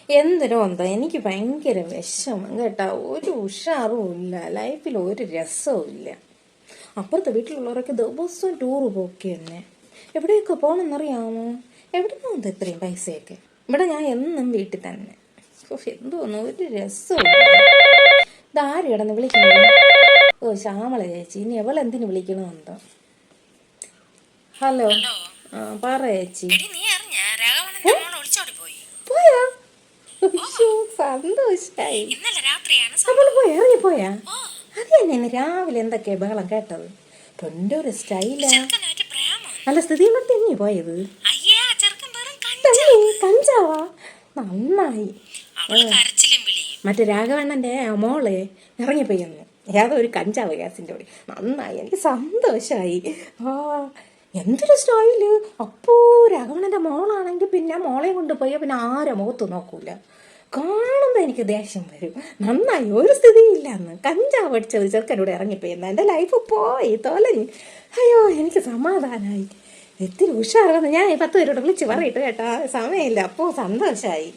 എന്തിനോ എന്തോ എനിക്ക് ഭയങ്കര വിഷമം കേട്ടാ. ഒരു ഉഷാറും ഇല്ല, ലൈഫിൽ ഒരു രസവും ഇല്ല. അപ്പുറത്തെ വീട്ടിലുള്ളവരൊക്കെ ദിവസവും ടൂറ് പോക്കി തന്നെ. എവിടെയൊക്കെ പോകണമെന്നറിയാമോ? എവിടെ പോകുന്നത് ഇത്രയും പൈസയൊക്കെ? ഇവിടെ ഞാൻ എന്നും വീട്ടിൽ തന്നെ. എന്തോന്നു ഒരു രസവും. ഇതാര് കിടന്ന് വിളിക്കുന്നത്? ഓ, ശ്യാമള ചേച്ചി. ഇനി എവളെന്തിനു വിളിക്കണമെന്തോ. ഹലോ, പറ ചേച്ചി. പോയാ? സന്തോഷായി. നമ്മൾ പോയി ഇറങ്ങിപ്പോയാ? അത് തന്നെ ഇന്ന് രാവിലെ എന്തൊക്കെയാ ബഹളം കേട്ടത്. തൊൻ്റെ ഒരു സ്റ്റൈലാ. നല്ല സ്ഥിതിയുള്ള തെന്നി പോയത്. കഞ്ചാവാ? നന്നായി. മറ്റേ രാഘവണ്ണന്റെ മോള് ഇറങ്ങിപ്പോയെന്ന് ഏതോ ഒരു കഞ്ചാവ് ഗ്യാസിൻ്റെ കൂടി. നന്നായി, എനിക്ക് സന്തോഷമായി. എന്തൊരു സ്റ്റൈല്. അപ്പോ രാഘവണ്ണന്റെ മോളാണെങ്കിൽ പിന്നെ മോളെ കൊണ്ടുപോയാൽ പിന്നെ ആരെ മുഖത്ത് നോക്കൂല. കാണുമ്പോൾ എനിക്ക് ദേഷ്യം വരും. നന്നായി, ഒരു സ്ഥിതിയില്ല. അന്ന് കഞ്ചാവ് അടിച്ച ഒരു ചെറുക്കനൂടെ ഇറങ്ങിപ്പോയെന്ന് എൻ്റെ ലൈഫ് പോയി തൊലഞ്ഞ്. അയ്യോ, എനിക്ക് സമാധാനമായി. എത്തിരി ഉഷാറാണ്. ഞാൻ 10 പേരോട് വിളിച്ച് പറയിട്ട് കേട്ടാ, സമയമില്ല. അപ്പോൾ സന്തോഷമായി.